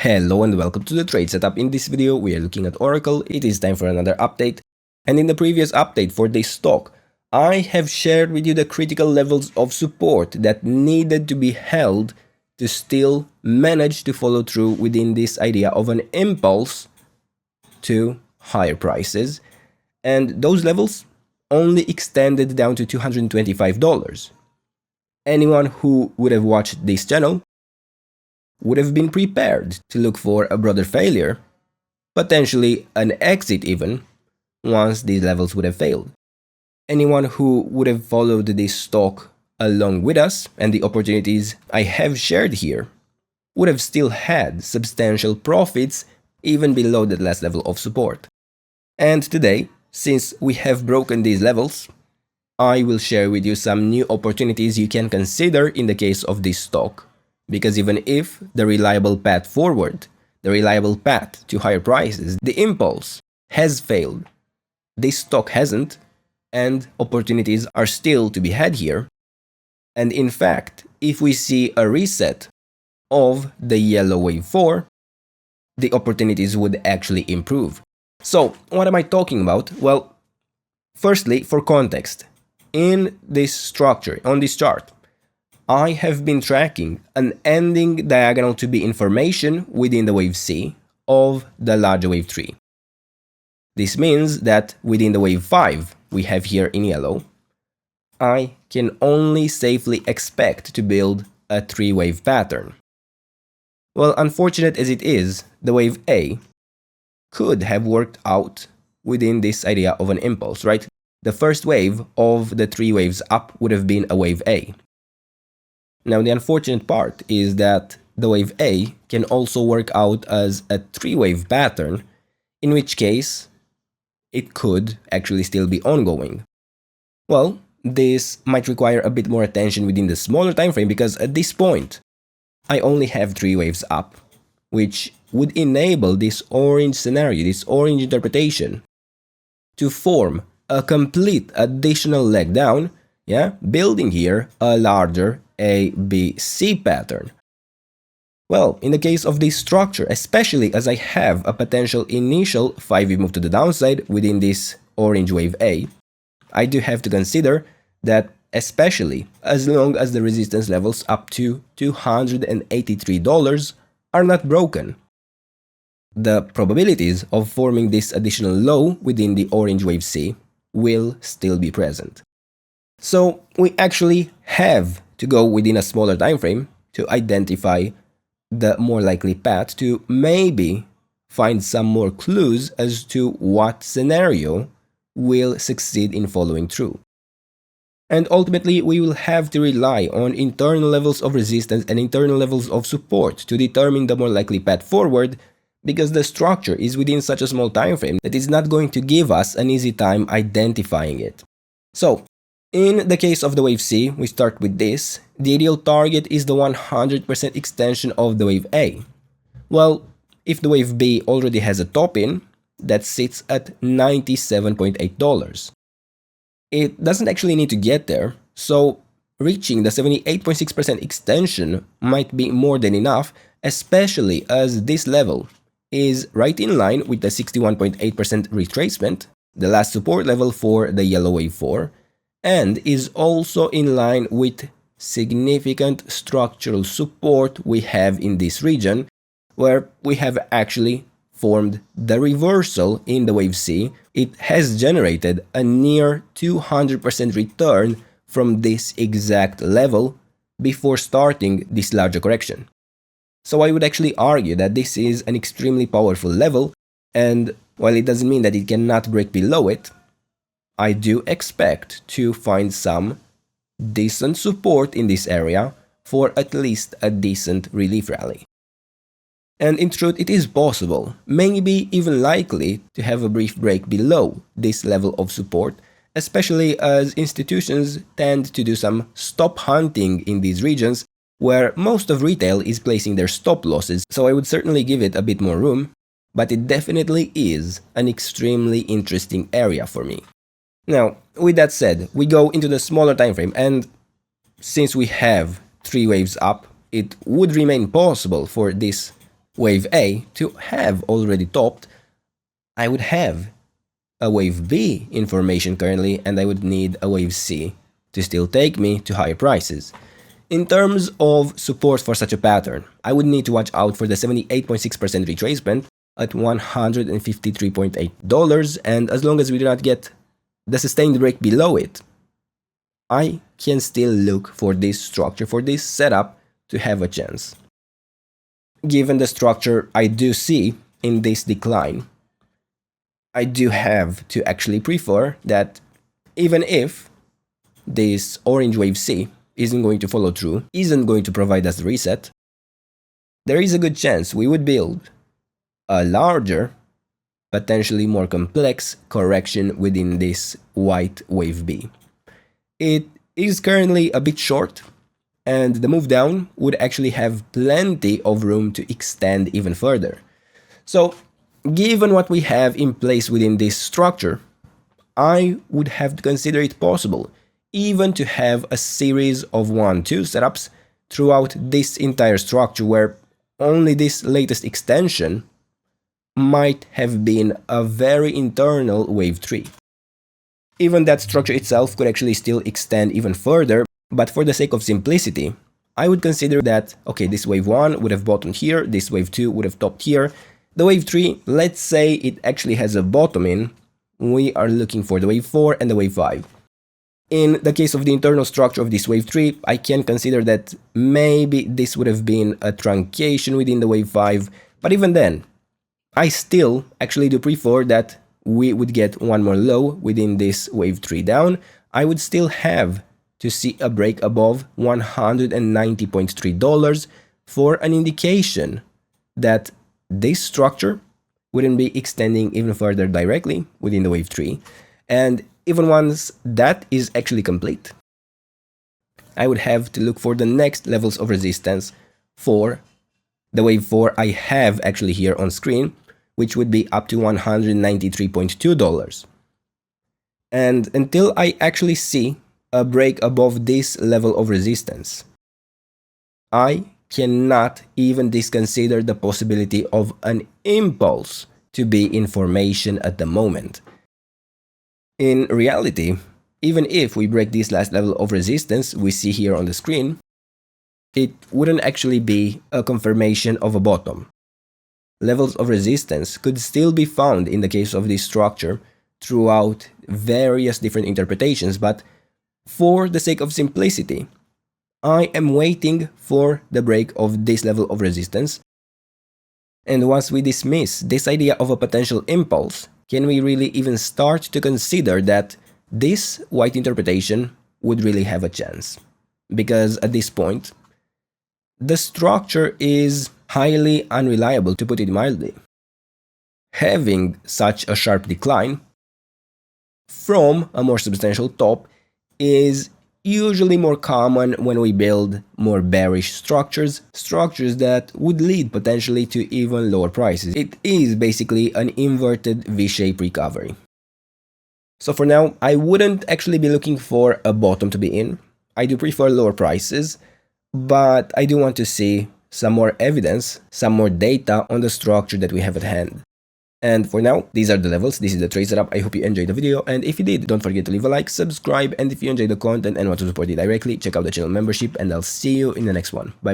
Hello and welcome to the trade setup. In this video we are looking at Oracle. It is time for another update, and in the previous update for this stock I have shared with you the critical levels of support that needed to be held to still manage to follow through within this idea of an impulse to higher prices, and those levels only extended down to $225. Anyone who would have watched this channel would have been prepared to look for a broader failure, potentially an exit even, once these levels would have failed. Anyone who would have followed this stock along with us and the opportunities I have shared here would have still had substantial profits even below that last level of support. And today, since we have broken these levels, I will share with you some new opportunities you can consider in the case of this stock. Because even if the reliable path forward, the reliable path to higher prices, the impulse has failed, this stock hasn't, and opportunities are still to be had here. And in fact, if we see a reset of the yellow wave 4, the opportunities would actually improve. So, what am I talking about? Well, firstly, for context, in this structure, on this chart, I have been tracking an ending diagonal to be information within the wave C of the larger wave 3. This means that within the wave 5 we have here in yellow, I can only safely expect to build a 3-wave pattern. Well, unfortunate as it is, the wave A could have worked out within this idea of an impulse, right? The first wave of the 3 waves up would have been a wave A. Now, the unfortunate part is that the wave A can also work out as a 3-wave pattern, in which case it could actually still be ongoing. Well, this might require a bit more attention within the smaller time frame, because at this point I only have 3 waves up, which would enable this orange scenario, this orange interpretation, to form a complete additional leg down, building here a larger A, B, C pattern. Well, in the case of this structure, especially as I have a potential initial 5-wave move to the downside within this orange wave A, I do have to consider that, especially as long as the resistance levels up to $283 are not broken, the probabilities of forming this additional low within the orange wave C will still be present. So we actually have to go within a smaller time frame to identify the more likely path, to maybe find some more clues as to what scenario will succeed in following through. And ultimately, we will have to rely on internal levels of resistance and internal levels of support to determine the more likely path forward, because the structure is within such a small time frame that it's not going to give us an easy time identifying it. So, in the case of the wave C, we start with this. The ideal target is the 100% extension of the wave A. Well, if the wave B already has a top in, that sits at $97.8. It doesn't actually need to get there, so reaching the 78.6% extension might be more than enough, especially as this level is right in line with the 61.8% retracement, the last support level for the yellow wave 4, and is also in line with significant structural support we have in this region, where we have actually formed the reversal in the wave C. It has generated a near 200% return from this exact level before starting this larger correction. So I would actually argue that this is an extremely powerful level, and while it doesn't mean that it cannot break below it, I do expect to find some decent support in this area for at least a decent relief rally. And in truth, it is possible, maybe even likely, to have a brief break below this level of support, especially as institutions tend to do some stop hunting in these regions where most of retail is placing their stop losses, so I would certainly give it a bit more room, but it definitely is an extremely interesting area for me. Now, with that said, we go into the smaller time frame, and since we have 3 waves up, it would remain possible for this wave A to have already topped, I would have a wave B information currently, and I would need a wave C to still take me to higher prices. In terms of support for such a pattern, I would need to watch out for the 78.6% retracement at $153.8, and as long as we do not get the sustained break below it, I can still look for this structure, for this setup to have a chance. Given the structure I do see in this decline, I do have to actually prefer that even if this orange wave C isn't going to follow through, isn't going to provide us the reset, there is a good chance we would build a larger, potentially more complex correction within this white wave B. It is currently a bit short, and the move down would actually have plenty of room to extend even further. So, given what we have in place within this structure, I would have to consider it possible even to have a series of 1-2 setups throughout this entire structure, where only this latest extension might have been a very internal wave 3. Even that structure itself could actually still extend even further, but for the sake of simplicity, I would consider that, okay, this wave 1 would have bottomed here, this wave 2 would have topped here, the wave 3, let's say it actually has a bottom in, we are looking for the wave 4 and the wave 5. In the case of the internal structure of this wave 3, I can consider that maybe this would have been a truncation within the wave 5, but even then, I still actually do prefer that we would get one more low within this wave 3 down. I would still have to see a break above $190.3 for an indication that this structure wouldn't be extending even further directly within the wave 3. And even once that is actually complete, I would have to look for the next levels of resistance for the wave 4 I have actually here on screen, which would be up to $193.2. And until I actually see a break above this level of resistance, I cannot even disconsider the possibility of an impulse to be in formation at the moment. In reality, even if we break this last level of resistance we see here on the screen, it wouldn't actually be a confirmation of a bottom. Levels of resistance could still be found in the case of this structure throughout various different interpretations, but for the sake of simplicity, I am waiting for the break of this level of resistance. And once we dismiss this idea of a potential impulse, can we really even start to consider that this white interpretation would really have a chance? Because at this point, the structure is highly unreliable, to put it mildly. Having such a sharp decline from a more substantial top is usually more common when we build more bearish structures that would lead potentially to even lower prices. It is basically an inverted V-shape recovery. So for now, I wouldn't actually be looking for a bottom to be in. I do prefer lower prices, but I do want to see some more evidence, some more data on the structure that we have at hand. And for now, these are the levels, this is the trade setup. I hope you enjoyed the video, and if you did, don't forget to leave a like, subscribe, and if you enjoyed the content and want to support it directly, check out the channel membership, and I'll see you in the next one. Bye bye.